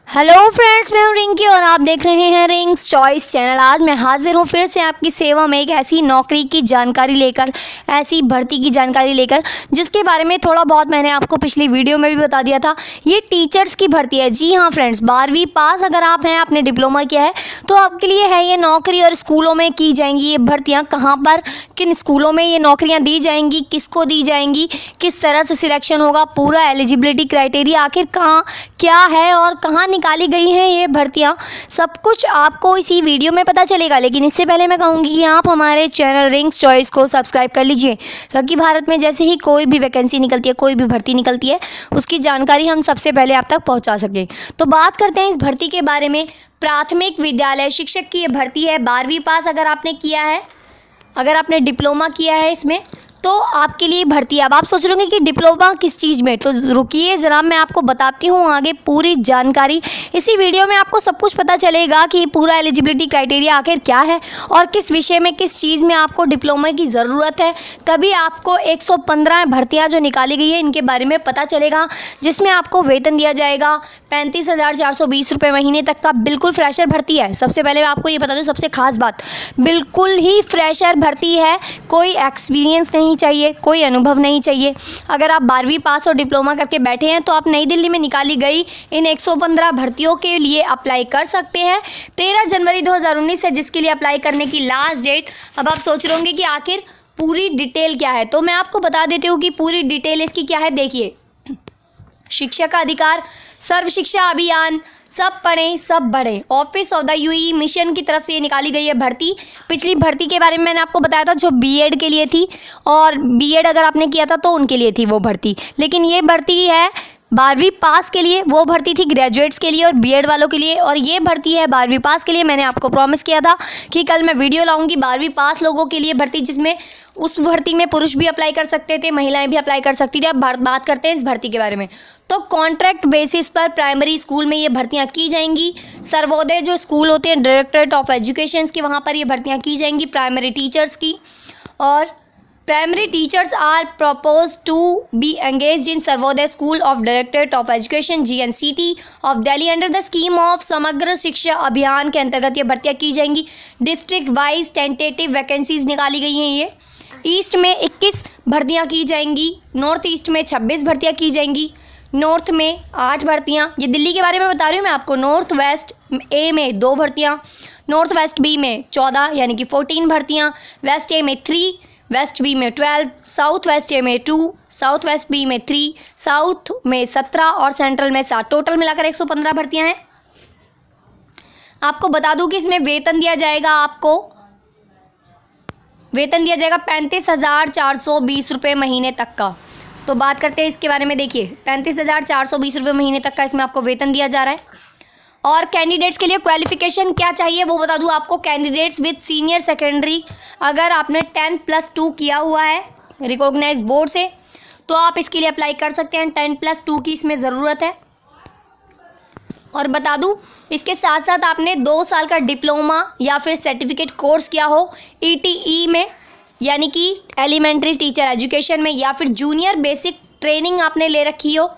Hello friends, मैं हूं रिंकी और आप देख रहे हैं रिंक्स चॉइस चैनल। आज मैं हाजिर हूं फिर से आपकी सेवा में एक ऐसी नौकरी की जानकारी लेकर, ऐसी भर्ती की जानकारी लेकर जिसके बारे में थोड़ा बहुत मैंने आपको पिछली वीडियो में भी बता दिया था। ये टीचर्स की भर्ती है। जी हाँ फ्रेंड्स, 12वीं पास अगर आप हैं, आपने डिप्लोमा किया है तो आपके लिए है ये नौकरी। और स्कूलों में की जाएंगी ये भर्तियाँ, कहाँ पर, किन स्कूलों में ये नौकरियाँ दी जाएंगी, किसको दी जाएंगी, किस तरह से सिलेक्शन होगा, पूरा एलिजिबिलिटी क्राइटेरिया आखिर कहाँ क्या है और कहाँ निकाली गई हैं ये भर्तियाँ, सब कुछ आपको इसी वीडियो में पता चलेगा। लेकिन इससे पहले मैं कहूँगी कि आप हमारे चैनल रिंक्स चॉइस को सब्सक्राइब कर लीजिए, ताकि भारत में जैसे ही कोई भी वैकेंसी निकलती है, कोई भी भर्ती निकलती है, उसकी जानकारी हम सबसे पहले आप तक पहुँचा सकें। तो बात करते हैं इस भर्ती के बारे में। प्राथमिक विद्यालय शिक्षक की ये भर्ती है। 12वीं पास अगर आपने किया है, अगर आपने डिप्लोमा किया है इसमें, तो आपके लिए भर्ती है। अब आप सोच रहे होंगे कि डिप्लोमा किस चीज़ में, तो रुकिए ज़रा, मैं आपको बताती हूँ आगे पूरी जानकारी। इसी वीडियो में आपको सब कुछ पता चलेगा कि पूरा एलिजिबिलिटी क्राइटेरिया आखिर क्या है और किस विषय में, किस चीज़ में आपको डिप्लोमा की ज़रूरत है। तभी आपको 115 भर्तियाँ जो निकाली गई है इनके बारे में पता चलेगा, जिसमें आपको वेतन दिया जाएगा 35,420 रुपये महीने तक का। बिल्कुल फ्रेशर भर्ती है। सबसे पहले मैं आपको ये बता दूँ, सबसे खास बात, बिल्कुल ही फ्रेशर भर्ती है। कोई एक्सपीरियंस नहीं चाहिए, कोई अनुभव नहीं चाहिए। अगर आप 12वीं पास और डिप्लोमा करके बैठे हैं तो आप नई दिल्ली में निकाली गई इन 115 भर्तियों के लिए अप्लाई कर सकते हैं। 13 जनवरी 2019 है जिसके लिए अप्लाई करने की लास्ट डेट। अब आप सोच रहे होंगे कि आखिर पूरी डिटेल क्या है, तो मैं आपको बता देती हूँ कि पूरी डिटेल इसकी क्या है। देखिए, शिक्षा का अधिकार, सर्व शिक्षा अभियान, सब पढ़ें सब बढ़ें, office of the UE mission की तरफ से ये निकाली गई है भर्ती। पिछली भर्ती के बारे में मैंने आपको बताया था जो बीएड के लिए थी, और बीएड अगर आपने किया था तो उनके लिए थी वो भर्ती। लेकिन ये भर्ती है 12वीं पास के लिए, वो भर्ती थी ग्रेजुएट्स के लिए और बीएड वालों के लिए, और ये भर्ती है 12वीं पास के लिए। मैंने आपको प्रॉमिस किया था कि कल मैं वीडियो लाऊंगी 12वीं पास लोगों के लिए भर्ती, जिसमें उस भर्ती में पुरुष भी अप्लाई कर सकते थे, महिलाएं भी अप्लाई कर सकती थी। अब बात करते हैं इस भर्ती के बारे में। तो कॉन्ट्रैक्ट बेसिस पर प्राइमरी स्कूल में ये भर्तियां की जाएंगी। सर्वोदय जो स्कूल होते हैं, डायरेक्टरेट ऑफ एजुकेशन की, वहाँ पर ये भर्तियां की जाएंगी प्राइमरी टीचर्स की। और primary teachers are propose to be engaged in Sarvodaya school of directorate of education GNCT of Delhi under the scheme of Samagra Shiksha अभियान के अंतर्गत ये भर्तियाँ की जाएंगी। डिस्ट्रिक्ट वाइज टेंटेटिव वैकेंसीज निकाली गई हैं। ये ईस्ट में 21 भर्तियाँ की जाएंगी, नॉर्थ ईस्ट में 26 भर्तियाँ की जाएंगी, नॉर्थ में 8 भर्तियाँ। ये दिल्ली के बारे में बता रही हूँ मैं आपको। नॉर्थ वेस्ट ए में 2 भर्तियाँ, नॉर्थ वेस्ट बी में 14 यानी कि 14 भर्तियाँ, वेस्ट ए में 3, वेस्ट बी में 12, साउथ वेस्ट ए में 2, साउथ वेस्ट बी में 3, साउथ में 17 और सेंट्रल में 7। टोटल मिलाकर 115 भर्तियाँ हैं। आपको बता दूँ कि इसमें वेतन दिया जाएगा, आपको वेतन दिया जाएगा 35,420 रुपये महीने तक का। तो बात करते हैं इसके बारे में। देखिए, 35,420 रुपये महीने तक का इसमें आपको वेतन दिया जा रहा है। और कैंडिडेट्स के लिए क्वालिफिकेशन क्या चाहिए वो बता दूं आपको। कैंडिडेट्स विद सीनियर सेकेंडरी, अगर आपने 10+2 किया हुआ है रिकॉग्नाइज बोर्ड से, तो आप इसके लिए अप्लाई कर सकते हैं। 10+2 की इसमें ज़रूरत है। और बता दूं, इसके साथ साथ आपने 2 साल का डिप्लोमा या फिर सर्टिफिकेट कोर्स किया हो ETE में, यानी कि एलिमेंट्री टीचर एजुकेशन में, या फिर जूनियर बेसिक ट्रेनिंग आपने ले रखी हो,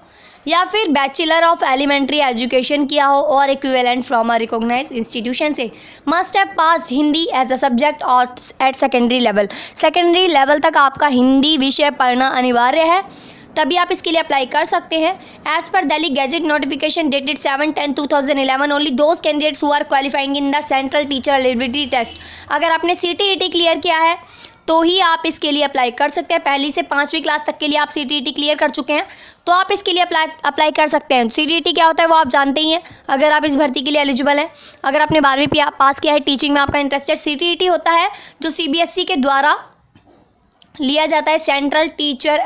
या फिर बैचलर ऑफ एलिमेंट्री एजुकेशन किया हो और equivalent from a recognised institution से। Must have passed Hindi as a subject और at secondary level. Secondary level तक आपका हिंदी विषय पढ़ना अनिवार्य है, तभी आप इसके लिए अप्लाई कर सकते हैं। As per Delhi gazette notification dated 7/10/2011 only those candidates who are qualifying in the central teacher eligibility test. अगर आपने CTET क्लियर किया है तो ही आप इसके लिए अप्लाई कर सकते हैं। पहली से 5वीं क्लास तक के लिए आप CTET क्लियर कर चुके हैं तो आप इसके लिए अप्लाई कर सकते हैं। CTET क्या होता है वो आप जानते ही हैं, अगर आप इस भर्ती के लिए एलिजिबल हैं। अगर आपने 12वीं पास किया है, टीचिंग में आपका इंटरेस्टेड, CTET होता है जो CBSE के द्वारा लिया जाता है। Central teacher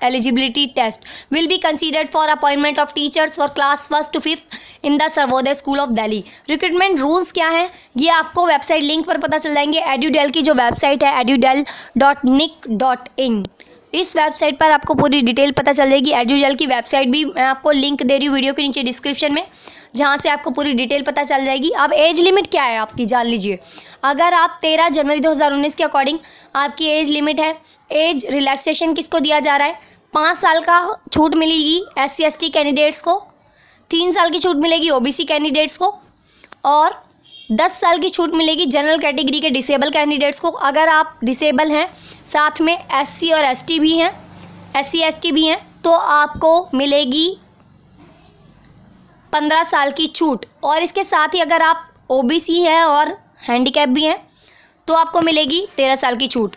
eligibility test will be considered for appointment of teachers for class 1 to 5 in the Sarvodaya school of Delhi. Recruitment rules क्या हैं ये आपको वेबसाइट लिंक पर पता चल जाएंगे। एड्यूडेल की जो वेबसाइट है edudel.nic.in, इस वेबसाइट पर आपको पूरी डिटेल पता चल जाएगी। एड्यूडेल की वेबसाइट भी मैं आपको लिंक दे रही हूँ वीडियो के नीचे डिस्क्रिप्शन में, जहाँ से आपको पूरी डिटेल पता चल जाएगी। अब एज लिमिट क्या है आपकी जान लीजिए। अगर आप 13 जनवरी 2019 के अकॉर्डिंग आपकी एज लिमिट है, एज रिलैक्सेशन किसको दिया जा रहा है, 5 साल का छूट मिलेगी SC ST कैंडिडेट्स को। 3 साल की छूट मिलेगी ओबीसी कैंडिडेट्स को और 10 साल की छूट मिलेगी जनरल कैटेगरी के डिसेबल कैंडिडेट्स को। अगर आप डिसेबल हैं, साथ में एससी और एसटी भी हैं, एससी एसटी भी हैं, तो आपको मिलेगी 15 साल की छूट। और इसके साथ ही अगर आप ओबीसी हैं और हैंडीकैप भी हैं तो आपको मिलेगी 13 साल की छूट।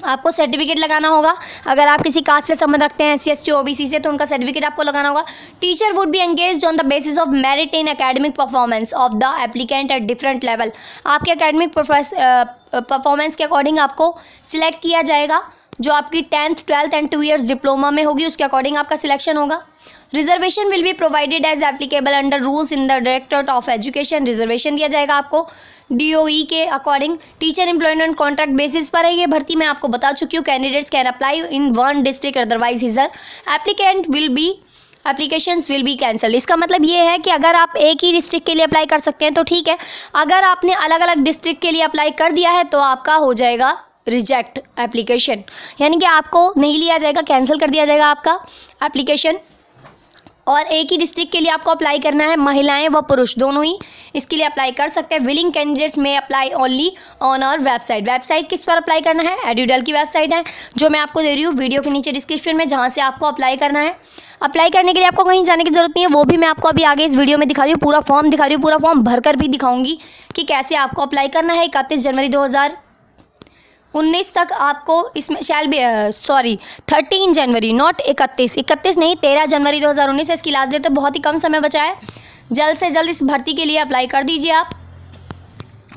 आपको सर्टिफिकेट लगाना होगा। अगर आप किसी कास्ट से संबंध रखते हैं, एससी एसटी ओबीसी से, तो उनका सर्टिफिकेट आपको लगाना होगा। Teacher would be engaged on the basis of merit in academic performance of the applicant at different level. आपके एकेडमिक परफॉर्मेंस के अकॉर्डिंग आपको सिलेक्ट किया जाएगा। जो आपकी 10th 12th and 2 years diploma में होगी उसके अकॉर्डिंग आपका सिलेक्शन होगा। Reservation will be provided as applicable under rules in the directorate of education. Reservation दिया जाएगा आपको DOE के according. Teacher employment contract basis पर है ये भर्ती, मैं आपको बता चुकी हूँ। Candidates can apply in one district otherwise his her applicant will be applications will be cancel. इसका मतलब ये है कि अगर आप एक ही डिस्ट्रिक्ट के लिए अप्लाई कर सकते हैं तो ठीक है, अगर आपने अलग अलग डिस्ट्रिक्ट के लिए अप्लाई कर दिया है तो आपका हो जाएगा रिजेक्ट एप्लीकेशन, यानी कि आपको नहीं लिया जाएगा, कैंसिल कर दिया जाएगा आपका एप्लीकेशन। और एक ही डिस्ट्रिक्ट के लिए आपको अप्लाई करना है। महिलाएं व पुरुष दोनों ही इसके लिए अप्लाई कर सकते हैं। Willing candidates may apply only on our website. Website किस पर अप्लाई करना है? एड्यूडल की वेबसाइट है जो मैं आपको दे रही हूँ वीडियो के नीचे डिस्क्रिप्शन में, जहाँ से आपको अप्लाई करना है। अप्लाई करने के लिए आपको कहीं जाने की जरूरत नहीं है, वो भी मैं आपको अभी आगे इस वीडियो में दिखा रही हूँ। पूरा फॉर्म दिखा रही हूँ, पूरा फॉर्म भरकर भी दिखाऊंगी कि कैसे आपको अप्लाई करना है। 31 जनवरी 2019 तक आपको इसमें 13 जनवरी नॉट 31 नहीं 13 जनवरी 2019 है इसकी लास्ट डेट। तो बहुत ही कम समय बचा है, जल्द से जल्द इस भर्ती के लिए अप्लाई कर दीजिए आप।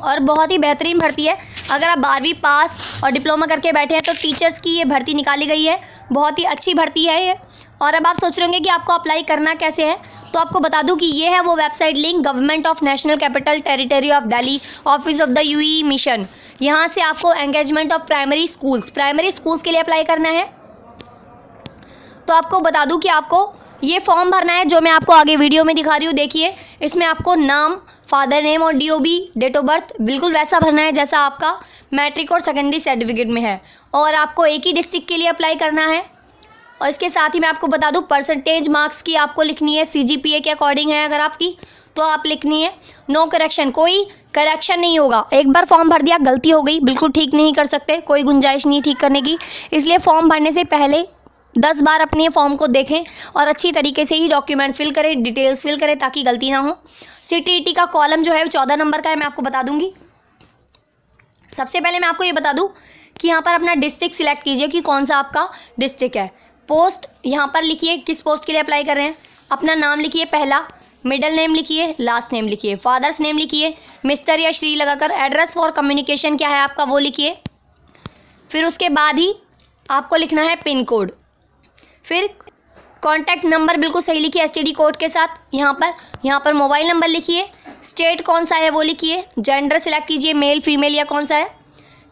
और बहुत ही बेहतरीन भर्ती है। अगर आप 12वीं पास और डिप्लोमा करके बैठे हैं तो टीचर्स की ये भर्ती निकाली गई है, बहुत ही अच्छी भर्ती है ये। और अब आप सोच रहे होंगे कि आपको अप्लाई करना कैसे है, तो आपको बता दूं कि ये है वो website link, government of national capital territory of Delhi, office of the UE mission. यहाँ से आपको एंगेजमेंट ऑफ प्राइमरी स्कूल्स के लिए अप्लाई करना है। तो आपको बता दूं कि आपको ये फॉर्म भरना है जो मैं आपको आगे वीडियो में दिखा रही हूँ। देखिए इसमें आपको नाम, फादर नेम और DOB डेट ऑफ बर्थ बिल्कुल वैसा भरना है जैसा आपका मैट्रिक और सेकेंडरी सर्टिफिकेट में है। और आपको एक ही डिस्ट्रिक्ट के लिए अप्लाई करना है। और इसके साथ ही मैं आपको बता दूं परसेंटेज मार्क्स की आपको लिखनी है, CGPA के अकॉर्डिंग है अगर आपकी तो आप लिखनी है। नो करेक्शन, कोई करेक्शन नहीं होगा। एक बार फॉर्म भर दिया, गलती हो गई, बिल्कुल ठीक नहीं कर सकते, कोई गुंजाइश नहीं ठीक करने की। इसलिए फॉर्म भरने से पहले 10 बार अपने फॉर्म को देखें और अच्छी तरीके से ही डॉक्यूमेंट्स फिल करें, डिटेल्स फिल करें ताकि गलती ना हो। CTET का कॉलम जो है 14 नंबर का है, मैं आपको बता दूंगी। सबसे पहले मैं आपको ये बता दूं कि यहाँ पर अपना डिस्ट्रिक्ट सिलेक्ट कीजिए कि कौन सा आपका डिस्ट्रिक्ट है। पोस्ट यहाँ पर लिखिए, किस पोस्ट के लिए अप्लाई कर रहे हैं। अपना नाम लिखिए, पहला, मिडिल नेम लिखिए, लास्ट नेम लिखिए, फादर्स नेम लिखिए, मिस्टर या श्री लगाकर। एड्रेस फॉर कम्युनिकेशन क्या है आपका वो लिखिए। फिर उसके बाद ही आपको लिखना है पिन कोड। फिर कॉन्टैक्ट नंबर बिल्कुल सही लिखिए STD कोड के साथ। यहाँ पर मोबाइल नंबर लिखिए। स्टेट कौन सा है वो लिखिए। जेंडर सिलेक्ट कीजिए, मेल फीमेल या कौन सा है।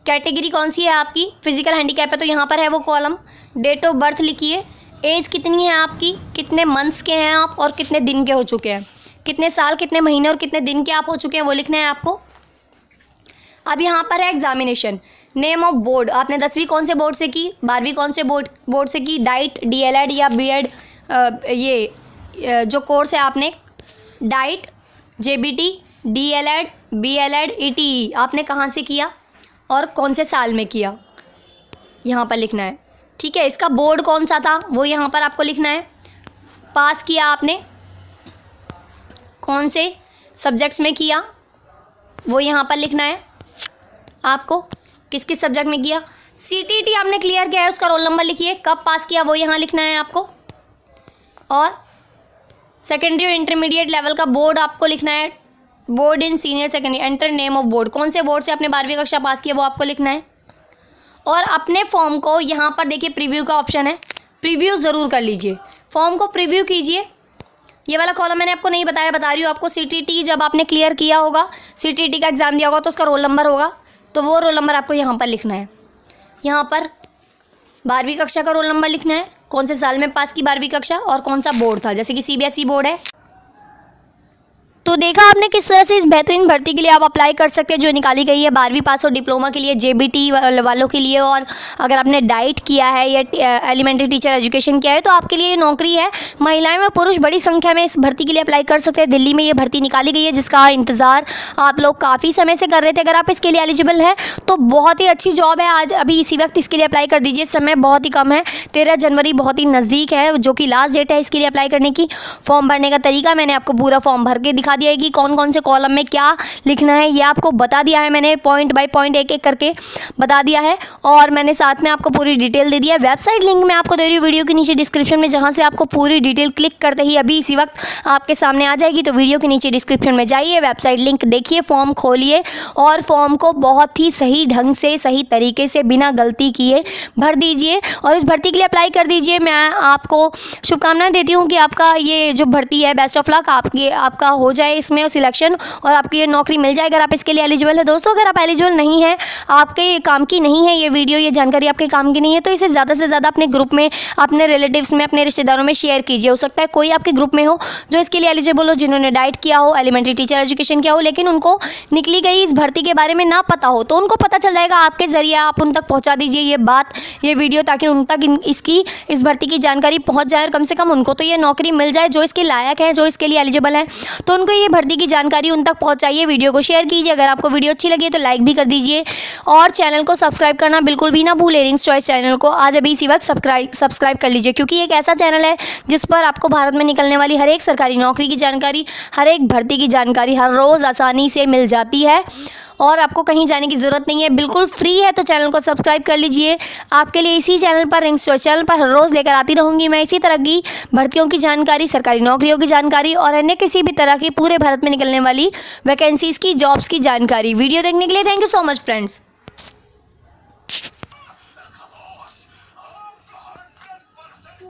कैटेगरी कौन सी है आपकी, फिजिकल हैंडीकैप है तो यहाँ पर है वो कॉलम। डेट ऑफ बर्थ लिखिए। एज कितनी है आपकी, कितने मंथ्स के हैं आप और कितने दिन के हो चुके हैं, कितने साल, कितने महीने और कितने दिन के आप हो चुके हैं वो लिखना है आपको। अब यहाँ पर है एग्जामिनेशन। नेम ऑफ बोर्ड, आपने 10वीं कौन से बोर्ड से की, 12वीं कौन से बोर्ड से की, डाइट, DLED या BEd, ये जो कोर्स है आपने diet, JBT, DLED, BLED, ETE आपने कहाँ से किया और कौन से साल में किया, यहाँ पर लिखना है। ठीक है, इसका बोर्ड कौन सा था वो यहाँ पर आपको लिखना है। पास किया आपने कौन से सब्जेक्ट्स में किया वो यहाँ पर लिखना है आपको, किस किस सब्जेक्ट में किया। CTET आपने क्लियर किया है उसका रोल नंबर लिखिए, कब पास किया वो यहाँ लिखना है आपको। और सेकेंडरी और इंटरमीडिएट लेवल का बोर्ड आपको लिखना है। Board in senior secondary, enter name of board, कौन से बोर्ड से आपने 12वीं कक्षा पास किया वो आपको लिखना है। और अपने फॉर्म को यहाँ पर देखिए प्रीव्यू का ऑप्शन है, प्रीव्यू ज़रूर कर लीजिए, फॉर्म को प्रीव्यू कीजिए। ये वाला कॉलम मैंने आपको नहीं बताया, बता रही हूँ आपको। CTET जब आपने क्लियर किया होगा, CTET का एग्ज़ाम दिया होगा तो उसका रोल नंबर होगा, तो वो रोल नंबर आपको यहाँ पर लिखना है। यहाँ पर 12वीं कक्षा का रोल नंबर लिखना है, कौन से साल में पास की 12वीं कक्षा और कौन सा बोर्ड था, जैसे कि CBSE बोर्ड है तो देखा आपने किस तरह से इस बेहतरीन भर्ती के लिए आप अप्लाई कर सकते हैं जो निकाली गई है 12वीं पास और डिप्लोमा के लिए, जेबीटी वालों के लिए, और अगर आपने डाइट किया है या एलिमेंट्री टीचर एजुकेशन किया है तो आपके लिए ये नौकरी है। महिलाएं व पुरुष बड़ी संख्या में इस भर्ती के लिए अप्लाई कर सकते हैं। दिल्ली में ये भर्ती निकाली गई है जिसका इंतज़ार आप लोग काफ़ी समय से कर रहे थे। अगर आप इसके लिए एलिजिबल हैं तो बहुत ही अच्छी जॉब है। आज अभी इसी वक्त इसके लिए अप्लाई कर दीजिए, समय बहुत ही कम है, 13 जनवरी बहुत ही नज़दीक है जो कि लास्ट डेट है इसके लिए अप्लाई करने की। फॉर्म भरने का तरीका मैंने आपको पूरा फॉर्म भर के दिखा दिया है कि कौन कौन से कॉलम में क्या लिखना है, ये आपको बता दिया है मैंने, पॉइंट बाय पॉइंट एक एक करके बता दिया है। और मैंने साथ में आपको पूरी डिटेल दे दिया है। वेबसाइट लिंक मैं आपको दे रही हूँ वीडियो के नीचे डिस्क्रिप्शन में, जहाँ से आपको पूरी डिटेल क्लिक करते ही अभी इसी वक्त आपके सामने आ जाएगी। तो वीडियो के नीचे डिस्क्रिप्शन में जाइए, वेबसाइट लिंक देखिए, फॉर्म खोलिए और फॉर्म को बहुत ही सही ढंग से, सही तरीके से, बिना गलती किए भर दीजिए और इस भर्ती के लिए अप्लाई कर दीजिए। मैं आपको शुभकामनाएं देती हूँ कि आपका ये जो भर्ती है, बेस्ट ऑफ लक, आपका हो जाए इसमें सिलेक्शन और आपकी ये नौकरी मिल जाए अगर आप इसके लिए एलिजिबल है। दोस्तों, अगर आप एलिजिबल नहीं हैं, आपके काम की नहीं है ये वीडियो, ये जानकारी आपके काम की नहीं है, तो इसे ज़्यादा से ज़्यादा अपने ग्रुप में, अपने रिलेटिव्स में, अपने रिश्तेदारों में शेयर कीजिए। हो सकता है कोई आपके ग्रुप में हो जो इसके लिए एलिजिबल हो, जिन्होंने डाइट किया हो, एलिमेंट्री टीचर एजुकेशन किया हो, लेकिन उनको निकली गई इस भर्ती के बारे में ना पता हो, तो उनको पता चल जाएगा आपके ज़रिए। आप उन तक पहुँचा दीजिए ये बात, ये वीडियो, ताकि उन तक इस भर्ती की जानकारी पहुँच जाए और कम से कम उनको तो ये नौकरी मिल जाए जो इसके लायक है, जो इसके लिए एलिजिबल है। तो उनको ये भर्ती की जानकारी उन तक पहुँचाइए, वीडियो को शेयर कीजिए। अगर आपको वीडियो अच्छी लगी है तो लाइक भी कर दीजिए और चैनल को सब्सक्राइब करना बिल्कुल भी ना भूलें। रिंग्स चॉइस चैनल को आज अभी इसी वक्त सब्सक्राइब कर लीजिए, क्योंकि एक ऐसा चैनल है जिस पर आपको भारत में निकलने वाली हर एक सरकारी नौकरी की जानकारी, हर एक भर्ती की जानकारी हर रोज़ आसानी से मिल जाती है और आपको कहीं जाने की ज़रूरत नहीं है, बिल्कुल फ्री है। तो चैनल को सब्सक्राइब कर लीजिए। आपके लिए इसी चैनल पर, रिंग्स चॉइस चैनल पर हर रोज़ लेकर आती रहूँगी मैं इसी तरह की भर्तियों की जानकारी, सरकारी नौकरियों की जानकारी और अन्य किसी भी तरह की पूरे भारत में निकलने वाली वैकेंसीज़ की, जॉब्स की जानकारी। वीडियो देखने के लिए thank you so much friends.